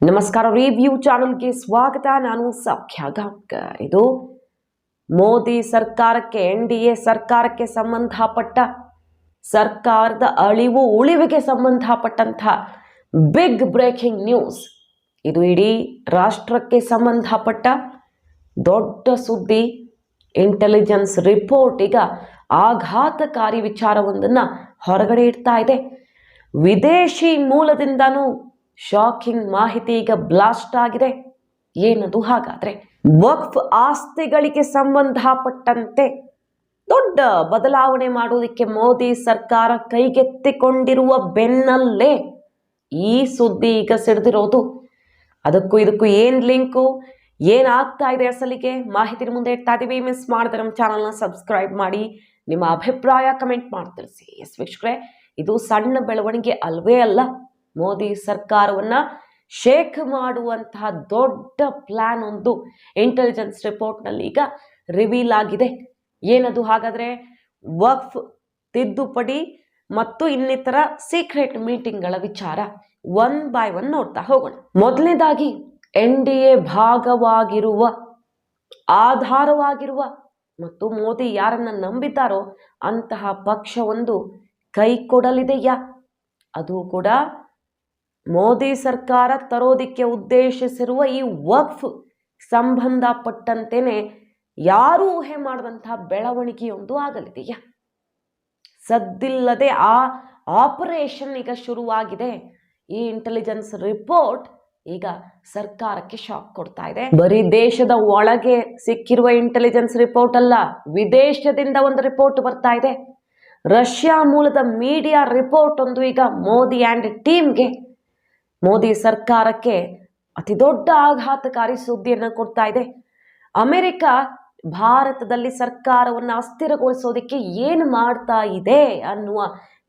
ನಮಸ್ಕಾರ. ರಿವ್ಯೂ ಚಾನಲ್ಗೆ ಸ್ವಾಗತ. ನಾನು ಸೌಖ್ಯ ಗಾಂವ್ಕರ್. ಇದು ಮೋದಿ ಸರ್ಕಾರಕ್ಕೆ NDA ಸರ್ಕಾರಕ್ಕೆ ಸಂಬಂಧಪಟ್ಟ ಸರ್ಕಾರದ ಅಳಿವು ಉಳಿವಿಗೆ ಸಂಬಂಧಪಟ್ಟಂಥ ಬಿಗ್ ಬ್ರೇಕಿಂಗ್ ನ್ಯೂಸ್. ಇದು ಇಡೀ ರಾಷ್ಟ್ರಕ್ಕೆ ಸಂಬಂಧಪಟ್ಟ ದೊಡ್ಡ ಸುದ್ದಿ. ಇಂಟೆಲಿಜೆನ್ಸ್ ರಿಪೋರ್ಟ್ ಈಗ ಆಘಾತಕಾರಿ ವಿಚಾರವೊಂದನ್ನು ಹೊರಗಡೆ ಇಡ್ತಾ ಇದೆ. ವಿದೇಶಿ ಮೂಲದಿಂದನೂ ಶಾಕಿಂಗ್ ಮಾಹಿತಿ ಈಗ ಬ್ಲಾಸ್ಟ್ ಆಗಿದೆ. ಏನದು ಹಾಗಾದ್ರೆ? ವಕ್ಫ್ ಆಸ್ತಿಗಳಿಗೆ ಸಂಬಂಧಪಟ್ಟಂತೆ ದೊಡ್ಡ ಬದಲಾವಣೆ ಮಾಡುವುದಕ್ಕೆ ಮೋದಿ ಸರ್ಕಾರ ಕೈಗೆತ್ತಿಕೊಂಡಿರುವ ಬೆನ್ನಲ್ಲೇ ಈ ಸುದ್ದಿ ಈಗ ಸಿಡಿದಿರೋದು. ಅದಕ್ಕೂ ಇದಕ್ಕೂ ಏನು ಲಿಂಕು, ಏನಾಗ್ತಾ ಇದೆ ಅಸಲಿಗೆ ಮಾಹಿತಿ ಮುಂದೆ ಇಡ್ತಾ ಇದೀವಿ. ಮಿಸ್ ಮಾಡಿದ್ರೆ ನಮ್ಮ ಚಾನಲ್ನ ಸಬ್ಸ್ಕ್ರೈಬ್ ಮಾಡಿ, ನಿಮ್ಮ ಅಭಿಪ್ರಾಯ ಕಮೆಂಟ್ ಮಾಡಿ ತಿಳಿಸಿ. ಎಸ್ ವೀಕ್ಷಕರೇ, ಇದು ಸಣ್ಣ ಬೆಳವಣಿಗೆ ಅಲ್ವೇ ಅಲ್ಲ. ಮೋದಿ ಸರ್ಕಾರವನ್ನ ಶೇಕ್ ಮಾಡುವಂತಹ ದೊಡ್ಡ ಪ್ಲಾನ್ ಒಂದು ಇಂಟೆಲಿಜೆನ್ಸ್ ರಿಪೋರ್ಟ್ನಲ್ಲಿ ಈಗ ರಿವೀಲ್ ಆಗಿದೆ. ಏನದು ಹಾಗಾದ್ರೆ? ವಕ್ಫ್ ತಿದ್ದುಪಡಿ ಮತ್ತು ಇನ್ನಿತರ ಸೀಕ್ರೆಟ್ ಮೀಟಿಂಗ್ಗಳ ವಿಚಾರ ಒನ್ ಬೈ ಒನ್ ನೋಡ್ತಾ ಹೋಗೋಣ. ಮೊದಲನೇದಾಗಿ NDA ಭಾಗವಾಗಿರುವ, ಆಧಾರವಾಗಿರುವ ಮತ್ತು ಮೋದಿ ಯಾರನ್ನ ನಂಬಿದ್ದಾರೋ ಅಂತಹ ಪಕ್ಷವೊಂದು ಕೈ ಕೊಡಲಿದೆಯಾ? ಅದು ಕೂಡ ಮೋದಿ ಸರ್ಕಾರ ತರೋದಿಕ್ಕೆ ಉದ್ದೇಶಿಸಿರುವ ಈ ವಕ್ಫ್ ಸಂಬಂಧಪಟ್ಟಂತೆಯೇ ಯಾರೂ ಊಹೆ ಮಾಡಿದಂತಹ ಬೆಳವಣಿಗೆಯೊಂದು ಆಗಲಿದೆಯಾ? ಸದ್ದಿಲ್ಲದೆ ಆ ಆಪರೇಷನ್ ಈಗ ಶುರುವಾಗಿದೆ. ಈ ಇಂಟೆಲಿಜೆನ್ಸ್ ರಿಪೋರ್ಟ್ ಈಗ ಸರ್ಕಾರಕ್ಕೆ ಶಾಕ್ ಕೊಡ್ತಾ ಇದೆ. ಬರೀ ದೇಶದ ಒಳಗೆ ಸಿಕ್ಕಿರುವ ಇಂಟೆಲಿಜೆನ್ಸ್ ರಿಪೋರ್ಟ್ ಅಲ್ಲ, ವಿದೇಶದಿಂದ ಒಂದು ರಿಪೋರ್ಟ್ ಬರ್ತಾ ಇದೆ. ರಷ್ಯಾ ಮೂಲದ ಮೀಡಿಯಾ ರಿಪೋರ್ಟ್ ಒಂದು ಈಗ ಮೋದಿ ಆ್ಯಂಡ್ ಟೀಮ್ಗೆ, ಮೋದಿ ಸರ್ಕಾರಕ್ಕೆ ಅತಿ ದೊಡ್ಡ ಆಘಾತಕಾರಿ ಸುದ್ದಿಯನ್ನು ಕೊಡ್ತಾ ಇದೆ. ಅಮೆರಿಕ ಭಾರತದಲ್ಲಿ ಸರ್ಕಾರವನ್ನು ಅಸ್ಥಿರಗೊಳಿಸೋದಕ್ಕೆ ಏನು ಮಾಡ್ತಾ ಇದೆ ಅನ್ನುವ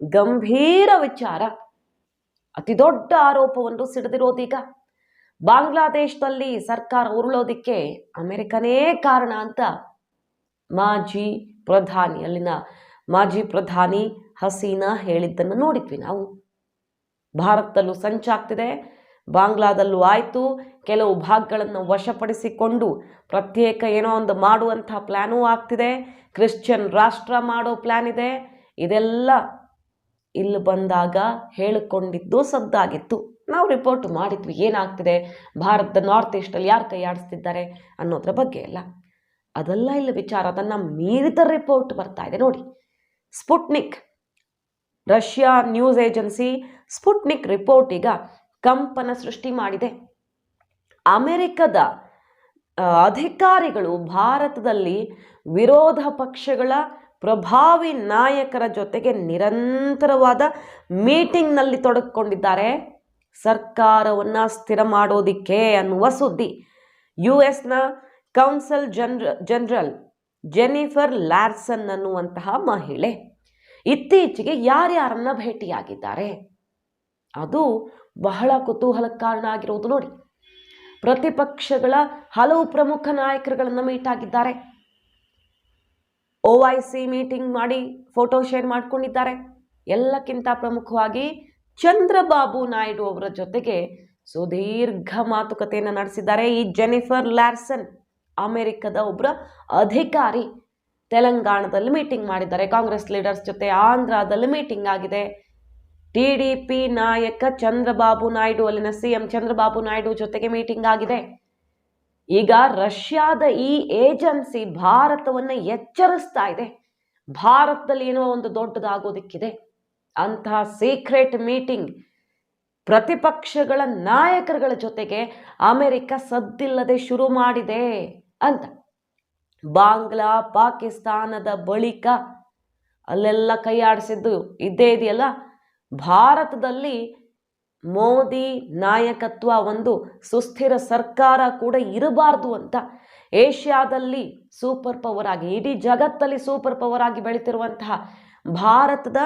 ಗಂಭೀರ ವಿಚಾರ, ಅತಿ ದೊಡ್ಡ ಆರೋಪವನ್ನು ಸಿಡಿದಿರೋದೀಗ. ಬಾಂಗ್ಲಾದೇಶದಲ್ಲಿ ಸರ್ಕಾರ ಉರುಳೋದಿಕ್ಕೆ ಅಮೆರಿಕನೇ ಕಾರಣ ಅಂತ ಮಾಜಿ ಪ್ರಧಾನಿ, ಅಲ್ಲಿನ ಮಾಜಿ ಪ್ರಧಾನಿ ಹಸೀನಾ ಹೇಳಿದ್ದನ್ನು ನೋಡಿದ್ವಿ ನಾವು. ಭಾರತದಲ್ಲೂ ಸಂಚಾಗ್ತಿದೆ, ಬಾಂಗ್ಲಾದಲ್ಲೂ ಆಯಿತು. ಕೆಲವು ಭಾಗಗಳನ್ನು ವಶಪಡಿಸಿಕೊಂಡು ಪ್ರತ್ಯೇಕ ಏನೋ ಒಂದು ಮಾಡುವಂಥ ಪ್ಲ್ಯಾನೂ ಆಗ್ತಿದೆ. ಕ್ರಿಶ್ಚಿಯನ್ ರಾಷ್ಟ್ರ ಮಾಡೋ ಪ್ಲ್ಯಾನ್ ಇದೆ. ಇದೆಲ್ಲ ಇಲ್ಲಿ ಬಂದಾಗ ಹೇಳಿಕೊಂಡಿದ್ದು ಸದ್ದಾಗಿತ್ತು. ನಾವು ರಿಪೋರ್ಟ್ ಮಾಡಿದ್ವಿ ಏನಾಗ್ತಿದೆ, ಭಾರತದ ನಾರ್ತ್ ಈಸ್ಟಲ್ಲಿ ಯಾರು ಕೈ ಆಡಿಸ್ತಿದ್ದಾರೆ ಅನ್ನೋದ್ರ ಬಗ್ಗೆ ಎಲ್ಲ. ಅದೆಲ್ಲ ಇಲ್ಲಿ ವಿಚಾರ, ಅದನ್ನು ಮೀರಿದ ರಿಪೋರ್ಟ್ ಬರ್ತಾ ಇದೆ ನೋಡಿ. Sputnik, Russia news agency Sputnik report ಈಗ ಕಂಪನ ಸೃಷ್ಟಿ ಮಾಡಿದೆ. ಅಮೆರಿಕದ ಅಧಿಕಾರಿಗಳು ಭಾರತದಲ್ಲಿ ವಿರೋಧ ಪಕ್ಷಗಳ ಪ್ರಭಾವಿ ನಾಯಕರ ಜೊತೆಗೆ ನಿರಂತರವಾದ ಮೀಟಿಂಗ್ನಲ್ಲಿ ತೊಡಗಿಕೊಂಡಿದ್ದಾರೆ ಸರ್ಕಾರವನ್ನು ಸ್ಥಿರ ಮಾಡೋದಿಕ್ಕೆ ಅನ್ನುವ ಸುದ್ದಿ. US council general Jennifer Larson ಅನ್ನುವಂತಹ ಮಹಿಳೆ ಇತ್ತೀಚೆಗೆ ಯಾರ್ಯಾರನ್ನ ಭೇಟಿಯಾಗಿದ್ದಾರೆ ಅದು ಬಹಳ ಕುತೂಹಲಕ್ಕೆ ಕಾರಣ ಆಗಿರೋದು ನೋಡಿ. ಪ್ರತಿಪಕ್ಷಗಳ ಹಲವು ಪ್ರಮುಖ ನಾಯಕರುಗಳನ್ನು ಮೀಟ್ ಆಗಿದ್ದಾರೆ. OIC ಮೀಟಿಂಗ್ ಮಾಡಿ ಫೋಟೋ ಶೇರ್ ಮಾಡ್ಕೊಂಡಿದ್ದಾರೆ. ಎಲ್ಲಕ್ಕಿಂತ ಪ್ರಮುಖವಾಗಿ ಚಂದ್ರಬಾಬು ನಾಯ್ಡು ಅವರ ಜೊತೆಗೆ ಸುದೀರ್ಘ ಮಾತುಕತೆಯನ್ನು ನಡೆಸಿದ್ದಾರೆ ಈ ಜೆನಿಫರ್ ಲಾರ್ಸನ್. ಅಮೆರಿಕದ ಒಬ್ಬರ ಅಧಿಕಾರಿ ತೆಲಂಗಾಣದಲ್ಲಿ ಮೀಟಿಂಗ್ ಮಾಡಿದ್ದಾರೆ ಕಾಂಗ್ರೆಸ್ ಲೀಡರ್ಸ್ ಜೊತೆ. ಆಂಧ್ರದಲ್ಲಿ ಮೀಟಿಂಗ್ ಆಗಿದೆ. TDP ನಾಯಕ ಚಂದ್ರಬಾಬು ನಾಯ್ಡು, ಅಲ್ಲಿನ CM ಚಂದ್ರಬಾಬು ನಾಯ್ಡು ಜೊತೆಗೆ ಮೀಟಿಂಗ್ ಆಗಿದೆ. ಈಗ ರಷ್ಯಾದ ಈ ಏಜೆನ್ಸಿ ಭಾರತವನ್ನು ಎಚ್ಚರಿಸ್ತಾ ಇದೆ, ಭಾರತದಲ್ಲಿ ಏನೋ ಒಂದು ದೊಡ್ಡದಾಗೋದಿಕ್ಕಿದೆ. ಅಂತಹ ಸೀಕ್ರೆಟ್ ಮೀಟಿಂಗ್ ಪ್ರತಿಪಕ್ಷಗಳ ನಾಯಕರುಗಳ ಜೊತೆಗೆ ಅಮೆರಿಕ ಸದ್ದಿಲ್ಲದೆ ಶುರು ಮಾಡಿದೆ ಅಂತ. ಬಾಂಗ್ಲಾ ಪಾಕಿಸ್ತಾನದ ಬಳಿಕ ಅಲ್ಲೆಲ್ಲ ಕೈ ಆಡಿಸಿದ್ದು ಇದ್ದೇ ಇದೆಯಲ್ಲ. ಭಾರತದಲ್ಲಿ ಮೋದಿ ನಾಯಕತ್ವ, ಒಂದು ಸುಸ್ಥಿರ ಸರ್ಕಾರ ಕೂಡ ಇರಬಾರ್ದು ಅಂತ ಏಷ್ಯಾದಲ್ಲಿ ಸೂಪರ್ ಪವರ್ ಆಗಿ, ಇಡೀ ಜಗತ್ತಲ್ಲಿ ಸೂಪರ್ ಪವರ್ ಆಗಿ ಬೆಳೀತಿರುವಂತಹ ಭಾರತದ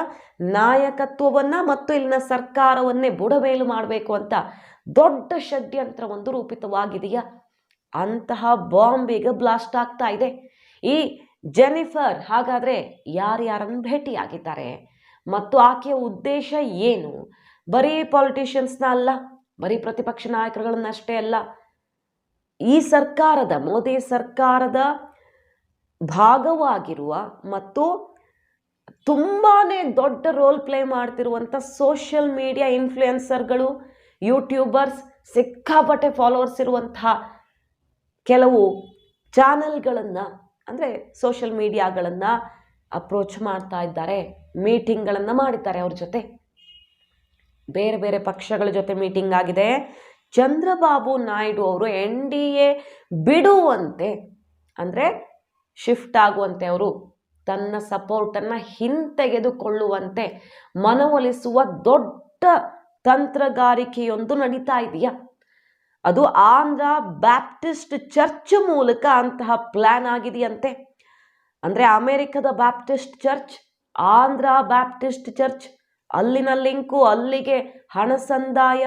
ನಾಯಕತ್ವವನ್ನು ಮತ್ತು ಇಲ್ಲಿನ ಸರ್ಕಾರವನ್ನೇ ಬುಡಮೇಲು ಮಾಡಬೇಕು ಅಂತ ದೊಡ್ಡ ಷಡ್ಯಂತ್ರ ಒಂದು ರೂಪಿತವಾಗಿದೆಯಾ. ಅಂತಹ ಬಾಂಬ್ ಈಗ ಬ್ಲಾಸ್ಟ್ ಆಗ್ತಾ ಇದೆ. ಈ ಜೆನಿಫರ್ ಹಾಗಾದರೆ ಯಾರ್ಯಾರನ್ನು ಭೇಟಿಯಾಗಿದ್ದಾರೆ ಮತ್ತು ಆಕೆಯ ಉದ್ದೇಶ ಏನು? ಬರೀ ಪಾಲಿಟಿಷಿಯನ್ಸ್ನ ಅಲ್ಲ, ಬರೀ ಪ್ರತಿಪಕ್ಷ ನಾಯಕರುಗಳನ್ನಷ್ಟೇ ಅಲ್ಲ, ಈ ಸರ್ಕಾರದ ಮೋದಿ ಸರ್ಕಾರದ ಭಾಗವಾಗಿರುವ ಮತ್ತು ತುಂಬಾ ದೊಡ್ಡ ರೋಲ್ ಪ್ಲೇ ಮಾಡ್ತಿರುವಂಥ ಸೋಷಿಯಲ್ ಮೀಡಿಯಾ ಇನ್ಫ್ಲೂಯೆನ್ಸರ್ಗಳು, ಯೂಟ್ಯೂಬರ್ಸ್, ಸಿಕ್ಕಾಪಟ್ಟೆ ಫಾಲೋವರ್ಸ್ ಇರುವಂತಹ ಕೆಲವು ಚಾನಲ್ಗಳನ್ನು ಅಂದರೆ ಸೋಷಿಯಲ್ ಮೀಡಿಯಾಗಳನ್ನು ಅಪ್ರೋಚ್ ಮಾಡ್ತಾ ಇದ್ದಾರೆ, ಮೀಟಿಂಗ್ಗಳನ್ನು ಮಾಡಿದ್ದಾರೆ. ಅವ್ರ ಜೊತೆ ಬೇರೆ ಬೇರೆ ಪಕ್ಷಗಳ ಜೊತೆ ಮೀಟಿಂಗ್ ಆಗಿದೆ. ಚಂದ್ರಬಾಬು ನಾಯ್ಡು ಅವರು NDA ಬಿಡುವಂತೆ ಅಂದರೆ ಶಿಫ್ಟ್ ಆಗುವಂತೆ, ಅವರು ತನ್ನ ಸಪೋರ್ಟನ್ನು ಹಿಂತೆಗೆದುಕೊಳ್ಳುವಂತೆ ಮನವೊಲಿಸುವ ದೊಡ್ಡ ತಂತ್ರಗಾರಿಕೆಯೊಂದು ನಡೀತಾ ಇದೆಯಾ. ಅದು ಆಂಧ್ರ ಬ್ಯಾಪ್ಟಿಸ್ಟ್ ಚರ್ಚ್ ಮೂಲಕ ಅಂತಹ ಪ್ಲ್ಯಾನ್ ಆಗಿದೆಯಂತೆ. ಅಂದರೆ ಅಮೆರಿಕದ Baptist church, Andhra Baptist church, ಅಲ್ಲಿನ ಲಿಂಕು, ಅಲ್ಲಿಗೆ ಹಣ ಸಂದಾಯ,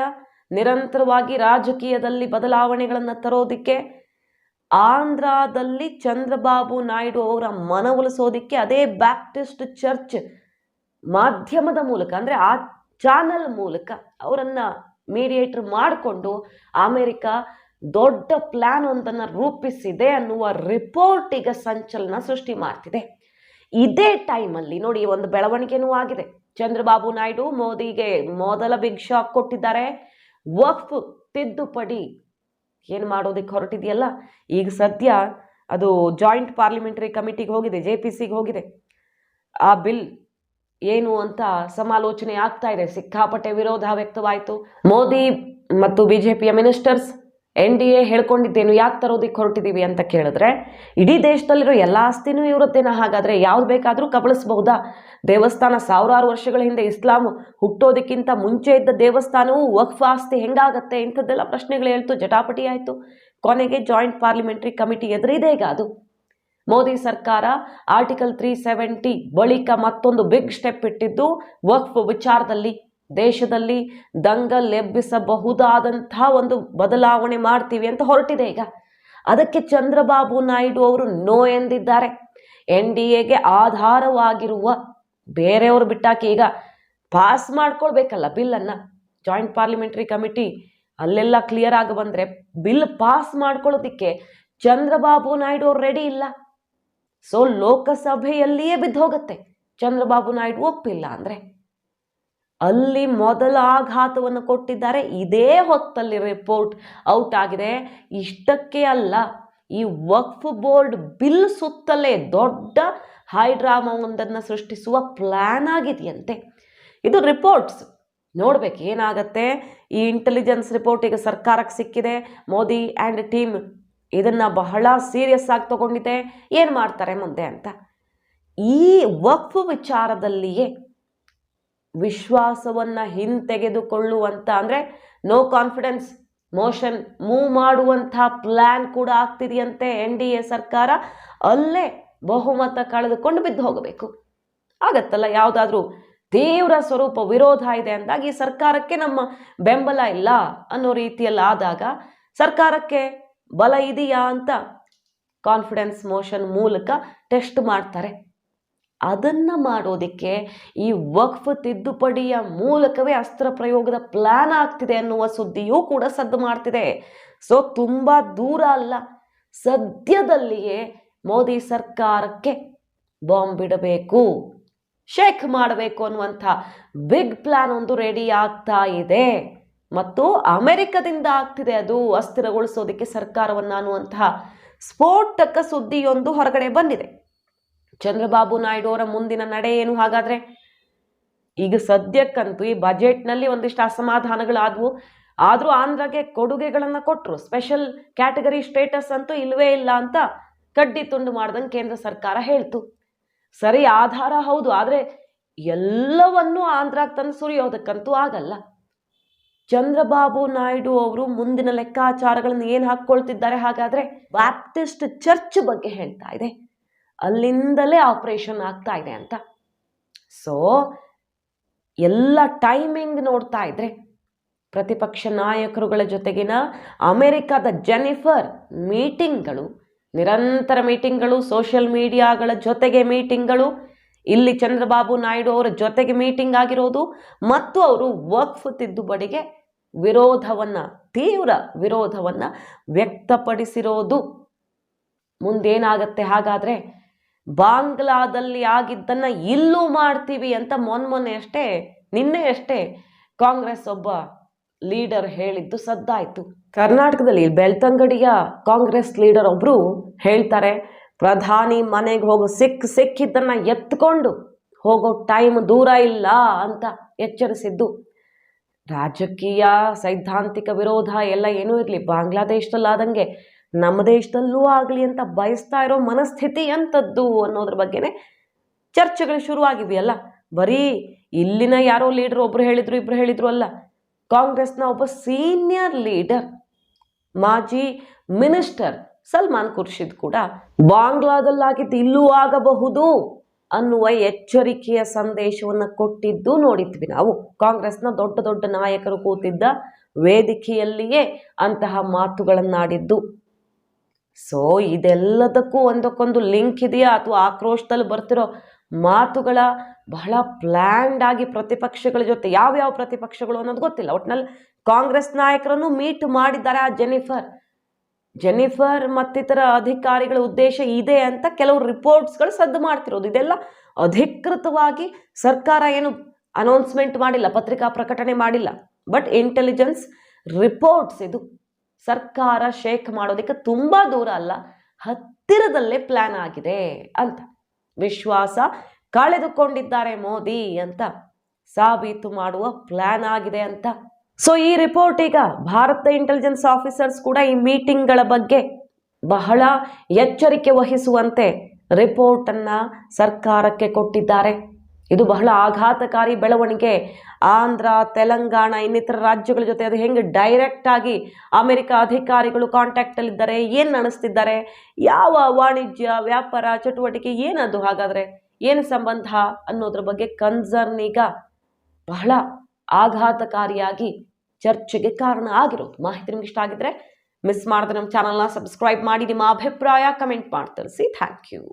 ನಿರಂತರವಾಗಿ ರಾಜಕೀಯದಲ್ಲಿ ಬದಲಾವಣೆಗಳನ್ನು ತರೋದಕ್ಕೆ, ಆಂಧ್ರದಲ್ಲಿ ಚಂದ್ರಬಾಬು ನಾಯ್ಡು ಅವರ ಮನವೊಲಿಸೋದಕ್ಕೆ ಅದೇ ಬ್ಯಾಪ್ಟಿಸ್ಟ್ ಚರ್ಚ್ ಮಾಧ್ಯಮದ ಮೂಲಕ ಅಂದರೆ ಆ ಚಾನಲ್ ಮೂಲಕ ಅವರನ್ನು ಮೀಡಿಯೇಟರ್ ಮಾಡಿಕೊಂಡು ಅಮೆರಿಕ ದೊಡ್ಡ ಪ್ಲ್ಯಾನ್ ಒಂದನ್ನು ರೂಪಿಸಿದೆ ಅನ್ನುವ ರಿಪೋರ್ಟ್ ಈಗ ಸಂಚಲನ ಸೃಷ್ಟಿ ಮಾಡ್ತಿದೆ. ಇದೇ ಟೈಮಲ್ಲಿ ನೋಡಿ ಒಂದು ಬೆಳವಣಿಗೆನೂ ಆಗಿದೆ. ಚಂದ್ರಬಾಬು ನಾಯ್ಡು ಮೋದಿಗೆ ಮೊದಲ ಬಿಗ್ ಶಾಕ್ ಕೊಟ್ಟಿದ್ದಾರೆ. ವಕ್ಫ್ ತಿದ್ದುಪಡಿ ಏನು ಮಾಡೋದಕ್ಕೆ ಹೊರಟಿದೆಯಲ್ಲ, ಈಗ ಸದ್ಯ ಅದು ಜಾಯಿಂಟ್ ಪಾರ್ಲಿಮೆಂಟರಿ ಕಮಿಟಿಗೆ ಹೋಗಿದೆ, JPCಗೆ ಹೋಗಿದೆ. ಆ ಬಿಲ್ ಏನು ಅಂತ ಸಮಾಲೋಚನೆ ಆಗ್ತಾ ಇದೆ. ಸಿಕ್ಕಾಪಟ್ಟೆ ವಿರೋಧ ವ್ಯಕ್ತವಾಯಿತು. ಮೋದಿ ಮತ್ತು BJPಯ ಮಿನಿಸ್ಟರ್ಸ್ NDA ಹೇಳ್ಕೊಂಡಿದ್ದೇನು, ಯಾಕೆ ತರೋದಕ್ಕೆ ಹೊರಟಿದ್ದೀವಿ ಅಂತ ಕೇಳಿದ್ರೆ, ಇಡೀ ದೇಶದಲ್ಲಿರೋ ಎಲ್ಲ ಆಸ್ತಿನೂ ಇರುತ್ತೇನ, ಹಾಗಾದರೆ ಯಾವ್ದು ಬೇಕಾದರೂ ಕಬಳಿಸಬಹುದಾ? ದೇವಸ್ಥಾನ ಸಾವಿರಾರು ವರ್ಷಗಳ ಹಿಂದೆ ಇಸ್ಲಾಂ ಹುಟ್ಟೋದಕ್ಕಿಂತ ಮುಂಚೆ ಇದ್ದ ದೇವಸ್ಥಾನವು ವಕ್ಫ್ ಆಸ್ತಿ ಹೆಂಗಾಗತ್ತೆ? ಇಂಥದ್ದೆಲ್ಲ ಪ್ರಶ್ನೆಗಳು ಹೇಳ್ತು, ಜಟಾಪಟಿ ಆಯಿತು. ಕೊನೆಗೆ ಜಾಯಿಂಟ್ ಪಾರ್ಲಿಮೆಂಟರಿ ಕಮಿಟಿ ಎದುರಿದೆ ಈಗ ಅದು. ಮೋದಿ ಸರ್ಕಾರ ಆರ್ಟಿಕಲ್ 370 ಬಳಿಕ ಮತ್ತೊಂದು ಬಿಗ್ ಸ್ಟೆಪ್ ಇಟ್ಟಿದ್ದು ವಕ್ಫ್ ವಿಚಾರದಲ್ಲಿ. ದೇಶದಲ್ಲಿ ದಂಗಲ್ ಎಬ್ಬಿಸಬಹುದಾದಂತಹ ಒಂದು ಬದಲಾವಣೆ ಮಾಡ್ತೀವಿ ಅಂತ ಹೊರಟಿದೆ ಈಗ. ಅದಕ್ಕೆ ಚಂದ್ರಬಾಬು ನಾಯ್ಡು ಅವರು ನೋ ಎಂದಿದ್ದಾರೆ. NDAಗೆ ಆಧಾರವಾಗಿರುವ ಬೇರೆಯವರು ಬಿಟ್ಟಾಕಿ ಈಗ ಪಾಸ್ ಮಾಡ್ಕೊಳ್ಬೇಕಲ್ಲ ಬಿಲ್ಲನ್ನು. ಜಾಯಿಂಟ್ ಪಾರ್ಲಿಮೆಂಟರಿ ಕಮಿಟಿ ಅಲ್ಲೆಲ್ಲ ಕ್ಲಿಯರ್ ಆಗಿ ಬಂದರೆ ಬಿಲ್ ಪಾಸ್ ಮಾಡ್ಕೊಳ್ಳೋದಿಕ್ಕೆ ಚಂದ್ರಬಾಬು ನಾಯ್ಡು ಅವ್ರು ರೆಡಿ ಇಲ್ಲ. ಸೊ ಲೋಕಸಭೆಯಲ್ಲಿಯೇ ಬಿದ್ದೋಗತ್ತೆ ಚಂದ್ರಬಾಬು ನಾಯ್ಡು ಒಪ್ಪಿಲ್ಲ ಅಂದರೆ. ಅಲ್ಲಿ ಮೊದಲ ಆಘಾತವನ್ನು ಕೊಟ್ಟಿದ್ದಾರೆ. ಇದೇ ಹೊತ್ತಲ್ಲಿ ರಿಪೋರ್ಟ್ ಔಟ್ ಆಗಿದೆ. ಇಷ್ಟಕ್ಕೆ ಅಲ್ಲ, ಈ ವಕ್ಫ್ ಬೋರ್ಡ್ ಬಿಲ್ ಸುತ್ತಲೇ ದೊಡ್ಡ ಹೈಡ್ರಾಮಾವೊಂದನ್ನು ಸೃಷ್ಟಿಸುವ ಪ್ಲ್ಯಾನ್ ಆಗಿದೆಯಂತೆ. ಇದು ರಿಪೋರ್ಟ್ಸ್ ನೋಡ್ಬೇಕು ಏನಾಗತ್ತೆ. ಈ ಇಂಟೆಲಿಜೆನ್ಸ್ ರಿಪೋರ್ಟ್ ಈಗ ಸರ್ಕಾರಕ್ಕೆ ಸಿಕ್ಕಿದೆ. ಮೋದಿ ಆ್ಯಂಡ್ ಟೀಮ್ ಇದನ್ನು ಬಹಳ ಸೀರಿಯಸ್ ಆಗಿ ತಗೊಂಡಿದೆ. ಏನು ಮಾಡ್ತಾರೆ ಮುಂದೆ ಅಂತ. ಈ ವಕ್ಫ್ ವಿಚಾರದಲ್ಲಿಯೇ ವಿಶ್ವಾಸವನ್ನು ಹಿಂತೆಗೆದುಕೊಳ್ಳುವಂಥ ಅಂದರೆ ನೋ ಕಾನ್ಫಿಡೆನ್ಸ್ ಮೋಷನ್ ಮೂವ್ ಮಾಡುವಂಥ ಪ್ಲ್ಯಾನ್ ಕೂಡ ಆಗ್ತಿದೆಯಂತೆ. NDA ಸರ್ಕಾರ ಅಲ್ಲೇ ಬಹುಮತ ಕಳೆದುಕೊಂಡು ಬಿದ್ದು ಹೋಗಬೇಕು ಆಗತ್ತಲ್ಲ. ಯಾವುದಾದ್ರೂ ತೀವ್ರ ಸ್ವರೂಪ ವಿರೋಧ ಇದೆ ಅಂದಾಗ ಈ ಸರ್ಕಾರಕ್ಕೆ ನಮ್ಮ ಬೆಂಬಲ ಇಲ್ಲ ಅನ್ನೋ ರೀತಿಯಲ್ಲಿ ಆದಾಗ ಸರ್ಕಾರಕ್ಕೆ ಬಲ ಇದೆಯಾ ಅಂತ ಕಾನ್ಫಿಡೆನ್ಸ್ ಮೋಷನ್ ಮೂಲಕ ಟೆಸ್ಟ್ ಮಾಡ್ತಾರೆ. ಅದನ್ನು ಮಾಡೋದಕ್ಕೆ ಈ ವಕ್ಫ್ ತಿದ್ದುಪಡಿಯ ಮೂಲಕವೇ ಅಸ್ತ್ರ ಪ್ರಯೋಗದ ಪ್ಲ್ಯಾನ್ ಆಗ್ತಿದೆ ಅನ್ನುವ ಸುದ್ದಿಯೂ ಕೂಡ ಸದ್ದು ಮಾಡ್ತಿದೆ. ಸೊ ತುಂಬ ದೂರ ಅಲ್ಲ, ಸದ್ಯದಲ್ಲಿಯೇ ಮೋದಿ ಸರ್ಕಾರಕ್ಕೆ ಬಾಂಬ್ ಬಿಡಬೇಕು, ಶೇಕ್ ಮಾಡಬೇಕು ಅನ್ನುವಂಥ ಬಿಗ್ ಪ್ಲ್ಯಾನ್ ಒಂದು ರೆಡಿ ಆಗ್ತಾ ಇದೆ. ಮತ್ತು ಅಮೆರಿಕದಿಂದ ಆಗ್ತಿದೆ ಅದು ಅಸ್ಥಿರಗೊಳಿಸೋದಕ್ಕೆ ಸರ್ಕಾರವನ್ನು ಅನ್ನುವಂತಹ ಸ್ಫೋಟಕ ಸುದ್ದಿಯೊಂದು ಹೊರಗಡೆ ಬಂದಿದೆ. ಚಂದ್ರಬಾಬು ನಾಯ್ಡು ಅವರ ಮುಂದಿನ ನಡೆ ಏನು ಹಾಗಾದರೆ? ಈಗ ಸದ್ಯಕ್ಕಂತೂ ಈ ಬಜೆಟ್ನಲ್ಲಿ ಒಂದಿಷ್ಟು ಅಸಮಾಧಾನಗಳಾದವು. ಆದರೂ ಆಂಧ್ರಗೆ ಕೊಡುಗೆಗಳನ್ನು ಕೊಟ್ಟರು. ಸ್ಪೆಷಲ್ ಕ್ಯಾಟಗರಿ ಸ್ಟೇಟಸ್ ಅಂತೂ ಇಲ್ಲವೇ ಇಲ್ಲ ಅಂತ ಕಡ್ಡಿ ತುಂಡು ಮಾಡ್ದಂಗೆ ಕೇಂದ್ರ ಸರ್ಕಾರ ಹೇಳ್ತು. ಸರಿ, ಆಧಾರ ಹೌದು, ಆದರೆ ಎಲ್ಲವನ್ನೂ ಆಂಧ್ರಕ್ಕೆ ತಂದು ಸುರಿಯೋದಕ್ಕಂತೂ ಆಗಲ್ಲ. ಚಂದ್ರಬಾಬು ನಾಯ್ಡು ಅವರು ಮುಂದಿನ ಲೆಕ್ಕಾಚಾರಗಳನ್ನು ಏನು ಹಾಕ್ಕೊಳ್ತಿದ್ದಾರೆ ಹಾಗಾದರೆ? ಬ್ಯಾಪ್ಟಿಸ್ಟ್ ಚರ್ಚ್ ಬಗ್ಗೆ ಹೇಳ್ತಾ ಇದೆ, ಅಲ್ಲಿಂದಲೇ ಆಪರೇಷನ್ ಆಗ್ತಾ ಇದೆ ಅಂತ. ಸೊ ಎಲ್ಲ ಟೈಮಿಂಗ್ ನೋಡ್ತಾ ಇದ್ರೆ ಪ್ರತಿಪಕ್ಷ ನಾಯಕರುಗಳ ಜೊತೆಗಿನ ಅಮೆರಿಕದ ಜೆನಿಫರ್ ಮೀಟಿಂಗ್ಗಳು, ನಿರಂತರ ಮೀಟಿಂಗ್ಗಳು, ಸೋಷಿಯಲ್ ಮೀಡಿಯಾಗಳ ಜೊತೆಗೆ ಮೀಟಿಂಗ್ಗಳು, ಇಲ್ಲಿ ಚಂದ್ರಬಾಬು ನಾಯ್ಡು ಅವರ ಜೊತೆಗೆ ಮೀಟಿಂಗ್ ಆಗಿರೋದು, ಮತ್ತು ಅವರು ವಕ್ಫ್ ತಿದ್ದುಪಡಿಗೆ ತೀವ್ರ ವಿರೋಧವನ್ನ ವ್ಯಕ್ತಪಡಿಸಿರೋದು. ಮುಂದೇನಾಗತ್ತೆ ಹಾಗಾದ್ರೆ? ಬಾಂಗ್ಲಾದಲ್ಲಿ ಆಗಿದ್ದನ್ನ ಇಲ್ಲೂ ಮಾಡ್ತೀವಿ ಅಂತ ನಿನ್ನೆ ಅಷ್ಟೇ ಕಾಂಗ್ರೆಸ್ ಒಬ್ಬ ಲೀಡರ್ ಹೇಳಿದ್ದು ಸದ್ದಾಯ್ತು. ಕರ್ನಾಟಕದಲ್ಲಿ ಬೆಳ್ತಂಗಡಿಯ ಕಾಂಗ್ರೆಸ್ ಲೀಡರ್ ಒಬ್ರು ಹೇಳ್ತಾರೆ, ಪ್ರಧಾನಿ ಮನೆಗೆ ಹೋಗೋ ಸಿಕ್ಕಿದ್ದನ್ನ ಎತ್ಕೊಂಡು ಹೋಗೋ ಟೈಮ್ ದೂರ ಇಲ್ಲ ಅಂತ ಎಚ್ಚರಿಸಿದ್ದು. ರಾಜಕೀಯ ಸೈದ್ಧಾಂತಿಕ ವಿರೋಧ ಎಲ್ಲ ಏನೂ ಇರಲಿ, ಬಾಂಗ್ಲಾದೇಶದಲ್ಲಾದಂಗೆ ನಮ್ಮ ದೇಶದಲ್ಲೂ ಆಗಲಿ ಅಂತ ಬಯಸ್ತಾ ಇರೋ ಮನಸ್ಥಿತಿ ಎಂಥದ್ದು ಅನ್ನೋದ್ರ ಬಗ್ಗೆನೇ ಚರ್ಚೆಗಳು ಶುರುವಾಗಿವೆಯಲ್ಲ. ಬರೀ ಇಲ್ಲಿನ ಯಾರೋ ಲೀಡರ್ ಒಬ್ರು ಹೇಳಿದ್ರು ಇಬ್ರು ಹೇಳಿದ್ರು ಅಲ್ಲ, ಕಾಂಗ್ರೆಸ್ನ ಒಬ್ಬ ಸೀನಿಯರ್ ಲೀಡರ್ ಮಾಜಿ ಮಿನಿಸ್ಟರ್ ಸಲ್ಮಾನ್ ಖುರ್ಷಿದ್ ಕೂಡ ಬಾಂಗ್ಲಾದಲ್ಲಾಗಿದ್ದು ಇಲ್ಲೂ ಆಗಬಹುದು ಅನ್ನುವ ಎಚ್ಚರಿಕೆಯ ಸಂದೇಶವನ್ನು ಕೊಟ್ಟಿದ್ದು ನೋಡಿದ್ವಿ ನಾವು. ಕಾಂಗ್ರೆಸ್ನ ದೊಡ್ಡ ದೊಡ್ಡ ನಾಯಕರು ಕೂತಿದ್ದ ವೇದಿಕೆಯಲ್ಲಿಯೇ ಅಂತಹ ಮಾತುಗಳನ್ನಾಡಿದ್ದು. ಸೊ ಇದೆಲ್ಲದಕ್ಕೂ ಒಂದಕ್ಕೊಂದು ಲಿಂಕ್ ಇದೆಯಾ ಅಥವಾ ಆಕ್ರೋಶದಲ್ಲಿ ಬರ್ತಿರೋ ಮಾತುಗಳ ಬಹಳ ಪ್ಲ್ಯಾಂಡ್ ಆಗಿ ಪ್ರತಿಪಕ್ಷಗಳ ಜೊತೆ ಯಾವ್ಯಾವ ಪ್ರತಿಪಕ್ಷಗಳು ಅನ್ನೋದು ಗೊತ್ತಿಲ್ಲ. ಒಟ್ಟಿನಲ್ಲಿ ಕಾಂಗ್ರೆಸ್ ನಾಯಕರನ್ನು ಮೀಟ್ ಮಾಡಿದ್ದಾರೆ ಆ ಜೆನಿಫರ್ ಮತ್ತಿತರ ಅಧಿಕಾರಿಗಳ ಉದ್ದೇಶ ಇದೆ ಅಂತ ಕೆಲವು ರಿಪೋರ್ಟ್ಸ್ಗಳು ಸದ್ದು ಮಾಡ್ತಿರೋದು. ಇದೆಲ್ಲ ಅಧಿಕೃತವಾಗಿ ಸರ್ಕಾರ ಏನು ಅನೌನ್ಸ್ಮೆಂಟ್ ಮಾಡಿಲ್ಲ, ಪತ್ರಿಕಾ ಪ್ರಕಟಣೆ ಮಾಡಿಲ್ಲ. ಬಟ್ ಇಂಟೆಲಿಜೆನ್ಸ್ ರಿಪೋರ್ಟ್ಸ್ ಇದು. ಸರ್ಕಾರ ಶೇಕ್ ಮಾಡೋದಕ್ಕೆ ತುಂಬಾ ದೂರ ಅಲ್ಲ, ಹತ್ತಿರದಲ್ಲೇ ಪ್ಲಾನ್ ಆಗಿದೆ ಅಂತ, ವಿಶ್ವಾಸ ಕಳೆದುಕೊಂಡಿದ್ದಾರೆ ಮೋದಿ ಅಂತ ಸಾಬೀತು ಮಾಡುವ ಪ್ಲಾನ್ ಆಗಿದೆ ಅಂತ. ಸೊ ಈ ರಿಪೋರ್ಟ್ ಈಗ ಭಾರತದ ಇಂಟೆಲಿಜೆನ್ಸ್ ಆಫೀಸರ್ಸ್ ಕೂಡ ಈ ಮೀಟಿಂಗ್ಗಳ ಬಗ್ಗೆ ಬಹಳ ಎಚ್ಚರಿಕೆ ವಹಿಸುವಂತೆ ರಿಪೋರ್ಟ್ ಅನ್ನ ಸರ್ಕಾರಕ್ಕೆ ಕೊಟ್ಟಿದ್ದಾರೆ. ಇದು ಬಹಳ ಆಘಾತಕಾರಿ ಬೆಳವಣಿಗೆ. ಆಂಧ್ರ, ತೆಲಂಗಾಣ ಇನ್ನಿತರ ರಾಜ್ಯಗಳ ಜೊತೆ ಅದು ಹೆಂಗೆ ಡೈರೆಕ್ಟ್ ಆಗಿ ಅಮೆರಿಕ ಅಧಿಕಾರಿಗಳು ಕಾಂಟ್ಯಾಕ್ಟ್ ಅಲ್ಲಿದ್ದಾರೆ, ಏನು ನಡೆಸ್ತಿದ್ದಾರೆ, ಯಾವ ವಾಣಿಜ್ಯ ವ್ಯಾಪಾರ ಚಟುವಟಿಕೆ ಏನದು, ಹಾಗಾದ್ರೆ ಏನು ಸಂಬಂಧ ಅನ್ನೋದ್ರ ಬಗ್ಗೆ ಕನ್ಸರ್ನ್ ಈಗ ಬಹಳ ಆಘಾತಕಾರಿಯಾಗಿ ಚರ್ಚೆಗೆ ಕಾರಣ ಆಗಿರೋದು. ಮಾಹಿತಿ ನಿಮ್ಗೆ ಇಷ್ಟ ಆಗಿದ್ರೆ ಮಿಸ್ ಮಾಡಿದ್ರೆ ನಮ್ಮ ಚಾನಲ್ನ ಸಬ್ಸ್ಕ್ರೈಬ್ ಮಾಡಿ, ನಿಮ್ಮ ಅಭಿಪ್ರಾಯ ಕಮೆಂಟ್ ಮಾಡಿ ತಿಳಿಸಿ. Thank you.